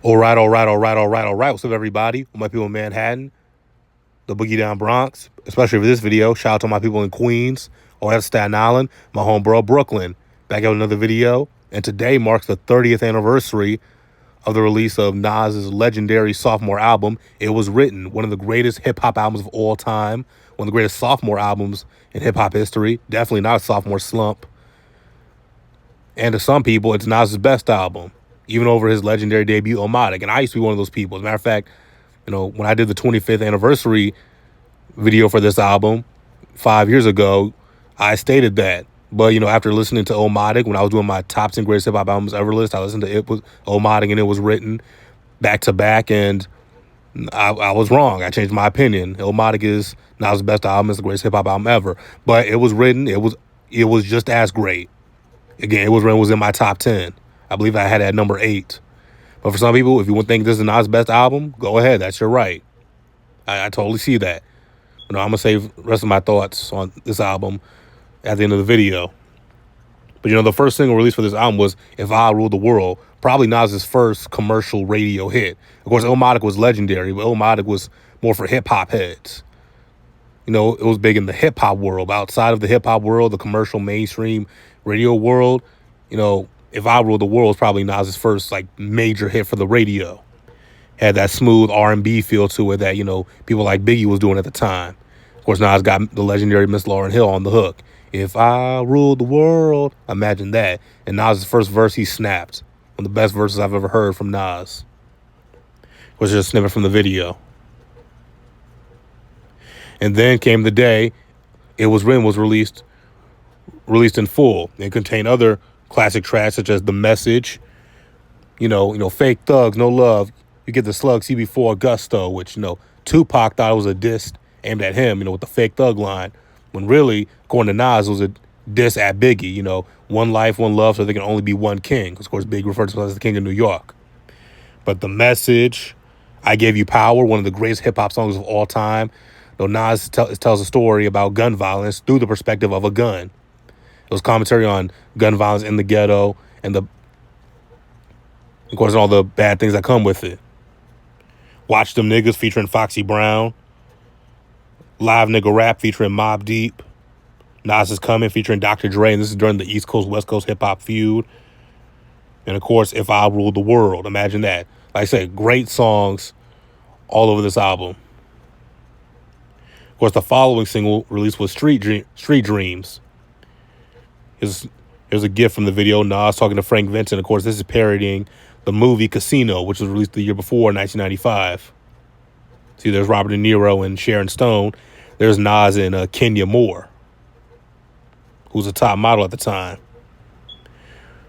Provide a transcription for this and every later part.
All right, all right, all right, all right, all right. What's up, everybody? My people in Manhattan, the Boogie Down Bronx, especially for this video. Shout out to my people in Queens, or at Staten Island, my homeboro Brooklyn. Back out with another video. And today marks the 30th anniversary of the release of Nas's legendary sophomore album, It Was Written, one of the greatest hip hop albums of all time, one of the greatest sophomore albums in hip hop history. Definitely not a sophomore slump. And to some people, it's Nas's best album, even over his legendary debut, Omatic. And I used to be one of those people. As a matter of fact, when I did the 25th anniversary video for this album 5 years ago, I stated that. But, after listening to Omatic, when I was doing my top 10 greatest hip hop albums ever list, I listened to It Was Omatic and It Was Written back to back, and I was wrong. I changed my opinion. Illmatic is Nas' best album. It's the greatest hip hop album ever. But It Was Written. It was just as great. Again, It Was Written was in my top 10. I believe I had it at number 8. But for some people, if you think this is Nas' best album, go ahead. That's your right. I totally see that. I'm going to save the rest of my thoughts on this album at the end of the video. But, the first single released for this album was If I Ruled the World, probably Nas' first commercial radio hit. Of course, Illmatic was legendary, but Illmatic was more for hip-hop heads. It was big in the hip-hop world. Outside of the hip-hop world, the commercial mainstream radio world, If I Ruled the World was probably Nas' first, major hit for the radio. Had that smooth R&B feel to it that, people like Biggie was doing at the time. Of course, Nas got the legendary Miss Lauryn Hill on the hook. If I ruled the world, imagine that. And Nas' first verse, he snapped. One of the best verses I've ever heard from Nas. Was just a snippet from the video. And then came the day It Was Written was released in full. It contained other classic tracks such as The Message, Fake Thugs, No Love. You get the slug CB4 Gusto, which, Tupac thought it was a diss aimed at him, with the Fake Thug line. When really, according to Nas, it was a diss at Biggie, one life, one love, so there can only be one king. Of course, Big referred to himself as the king of New York. But The Message, I Gave You Power, one of the greatest hip-hop songs of all time. Nas tells a story about gun violence through the perspective of a gun. It was commentary on gun violence in the ghetto and of course, all the bad things that come with it. Watch Them Niggas featuring Foxy Brown. Live Nigga Rap featuring Mobb Deep. Nas Is Coming featuring Dr. Dre, and this is during the East Coast, West Coast hip-hop feud. And, of course, If I Ruled the World. Imagine that. Like I said, great songs all over this album. Of course, the following single released was Street Dreams. Here's a gift from the video. Nas talking to Frank Vincent. Of course, this is parodying the movie Casino, which was released the year before, 1995. See, there's Robert De Niro and Sharon Stone. There's Nas and Kenya Moore, who's a top model at the time.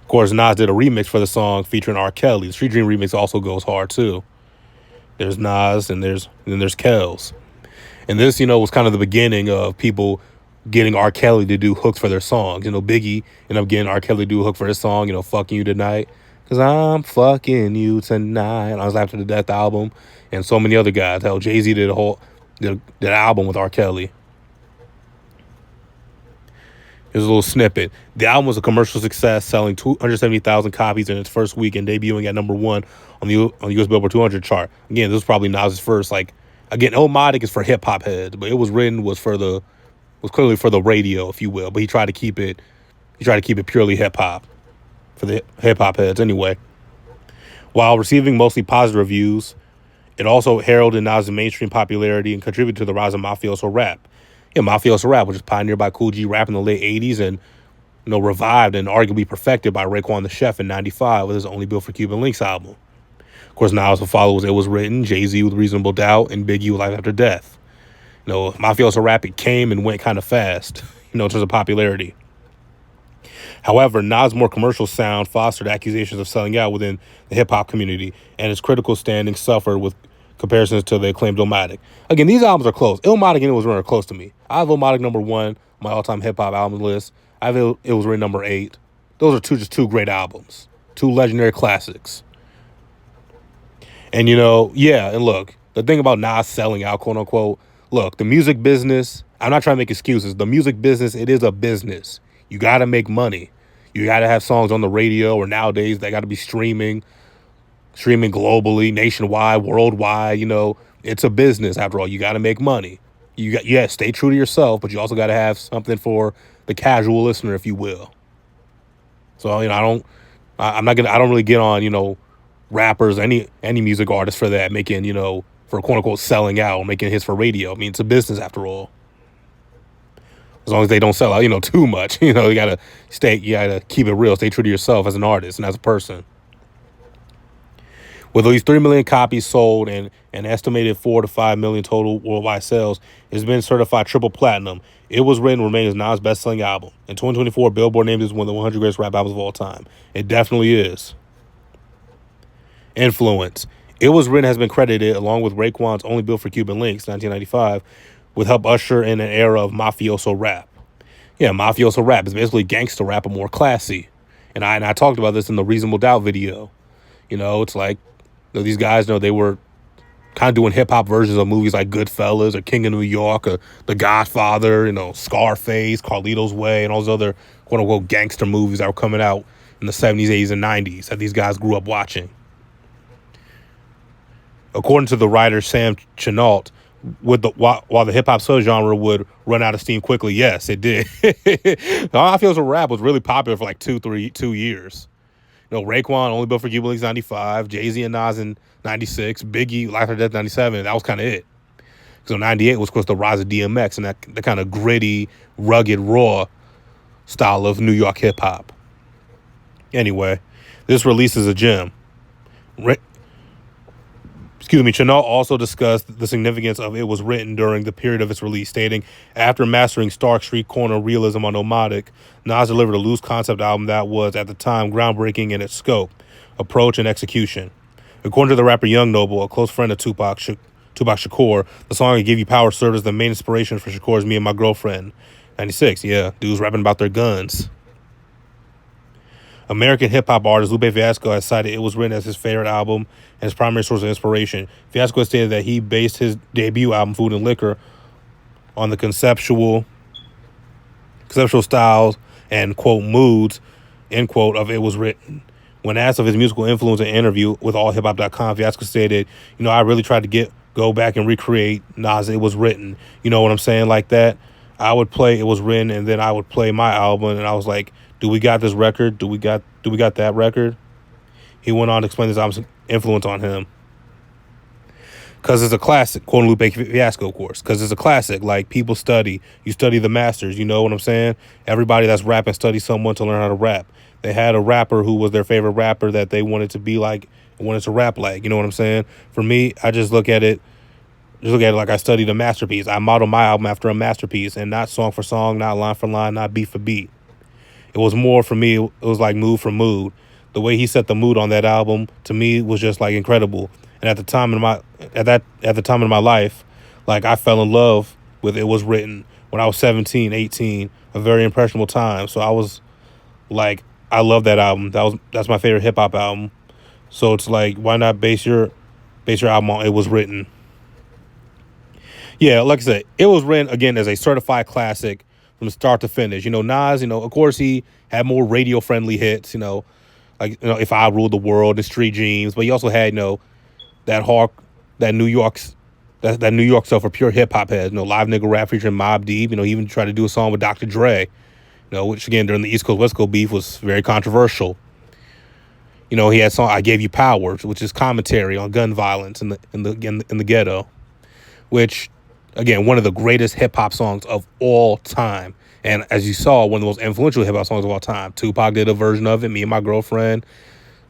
Of course, Nas did a remix for the song featuring R. Kelly. The Street Dream remix also goes hard, too. There's Nas and then there's Kells. And this, was kind of the beginning of people getting R. Kelly to do hooks for their songs. Biggie ended up getting R. Kelly to do a hook for his song, Fucking You Tonight. Because I'm fucking you tonight. And I was After the Death album. And so many other guys. Hell, Jay-Z did an album with R. Kelly. Here's a little snippet. The album was a commercial success, selling 270,000 copies in its first week and debuting at number 1 on the US Billboard 200 chart. Again, this was probably Nas' first, again, Illmatic is for hip-hop heads, but It Was Written was clearly for the radio, if you will. But he tried to keep it purely hip-hop, for the hip-hop heads anyway. While receiving mostly positive reviews, it also heralded Nas' mainstream popularity and contributed to the rise of mafioso rap. Mafioso rap, which was pioneered by Cool G Rap in the late 80s and, revived and arguably perfected by Raekwon the Chef in 95 with his Only Built for Cuban Links album. Of course, Nas will follow It Was Written, Jay-Z with Reasonable Doubt, and Biggie with Life After Death. Mafioso rap, it came and went kind of fast, in terms of popularity. However, Nas' more commercial sound fostered accusations of selling out within the hip-hop community, and his critical standing suffered with comparisons to the acclaimed Illmatic. Again, these albums are close. Illmatic and It Was Written are close to me. I have Illmatic number 1 on my all-time hip-hop album list. I have It Was Written number 8. Those are just two great albums. Two legendary classics. And, and look, the thing about Nas selling out, quote-unquote, look, the music business, I'm not trying to make excuses. The music business, it is a business. You got to make money. You got to have songs on the radio, or nowadays they got to be streaming. streaming globally, nationwide, worldwide. It's a business after all. You got to make money. Stay true to yourself, but you also got to have something for the casual listener, if you will. So I don't really get on rappers, any music artist for that, making for quote unquote selling out, making hits for radio. I mean, it's a business after all. As long as they don't sell out, too much. You gotta keep it real, stay true to yourself as an artist and as a person. With at least 3 million copies sold and an estimated 4 to 5 million total worldwide sales, it's been certified triple platinum. It Was Written remains Nas' best-selling album. In 2024, Billboard named it as one of the 100 greatest rap albums of all time. It definitely is. Influence. It Was Written has been credited, along with Raekwon's Only Built for Cuban Links, 1995, with help usher in an era of mafioso rap. Yeah, mafioso rap is basically gangster rap, but more classy. And I talked about this in the Reasonable Doubt video. It's like these guys, they were kind of doing hip-hop versions of movies like Goodfellas or King of New York or The Godfather, Scarface, Carlito's Way, and all those other quote-unquote gangster movies that were coming out in the 70s, 80s, and 90s that these guys grew up watching. According to the writer Sam Chenault, while the hip-hop subgenre would run out of steam quickly, yes, it did. Mafioso rap was really popular for like 2 years. Raekwon, Only Built for Cuban Links, 95, Jay-Z and Nas in 96, Biggie, Life or Death, 97. That was kind of it. So 98 was, of course, the rise of DMX and that kind of gritty, rugged, raw style of New York hip-hop. Anyway, this release is a gem. Chenault also discussed the significance of It Was Written during the period of its release, stating, after mastering Stark Street Corner realism on Omatic, Nas delivered a loose concept album that was, at the time, groundbreaking in its scope, approach, and execution. According to the rapper Young Noble, a close friend of Tupac Shakur, the song I Give You Power served as the main inspiration for Shakur's Me and My Girlfriend. 96, yeah, dudes rapping about their guns. American hip-hop artist Lupe Fiasco has cited It Was Written as his favorite album and his primary source of inspiration. Fiasco has stated that he based his debut album, Food and Liquor, on the conceptual styles and, quote, moods, end quote, of It Was Written. When asked of his musical influence in an interview with allhiphop.com, Fiasco stated, I really tried to go back and recreate Nas' It Was Written. You know what I'm saying? Like that. I would play It Was Written, and then I would play my album, and I was like, do we got this record? Do we got that record? He went on to explain this album's influence on him. Because it's a classic, quote Lupe Fiasco, of course. Because it's a classic. Like, people study. You study the masters. You know what I'm saying? Everybody that's rapping studies someone to learn how to rap. They had a rapper who was their favorite rapper that they wanted to be like, wanted to rap like. You know what I'm saying? For me, I just look at it like I studied a masterpiece. I model my album after a masterpiece, and not song for song, not line for line, not beat for beat. It was more, for me, it was like mood for mood. The way he set the mood on that album, to me, was just like incredible. And at the time in my life, like, I fell in love with It Was Written when I was 17, 18, a very impressionable time. So I was like, I love that album. That's my favorite hip hop album. So it's like, why not base your album on It Was Written? Yeah, like I said, It Was Written, again, as a certified classic from start to finish. Nas, of course, he had more radio-friendly hits, like, If I Ruled the World, The Street Dreams, but he also had, that New York stuff for pure hip-hop heads, live nigga rap featuring Mobb Deep. He even tried to do a song with Dr. Dre, which, again, during the East Coast, West Coast beef was very controversial. He had a song, I Gave You Power, which is commentary on gun violence in the ghetto, which, again, one of the greatest hip-hop songs of all time. And as you saw, one of the most influential hip-hop songs of all time. Tupac did a version of it, Me and My Girlfriend,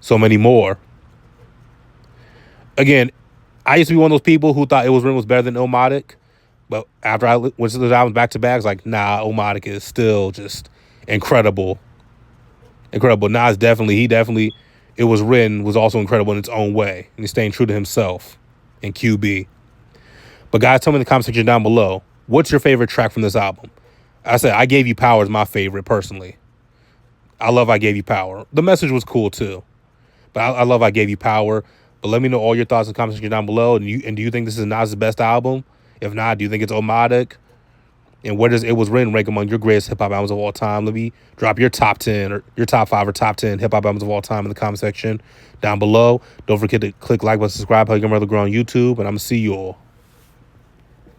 so many more. Again, I used to be one of those people who thought It Was Written was better than Illmatic. But after I went to those albums back-to-back, I was like, nah, Illmatic is still just incredible. Incredible. Nas definitely, It Was Written was also incredible in its own way. And he's staying true to himself in QB. But guys, tell me in the comment section down below, what's your favorite track from this album? I said, I Gave You Power is my favorite, personally. I love I Gave You Power. The message was cool, too. But I love I Gave You Power. But let me know all your thoughts in the comment section down below. And do you think this is Nas' best album? If not, do you think it's Illmatic? And where does It Was Written rank among your greatest hip hop albums of all time? Let me drop your top 10 or your top 5 or top 10 hip hop albums of all time in the comment section down below. Don't forget to click like button, subscribe, how you can rather grow on YouTube, and I'm gonna see you all.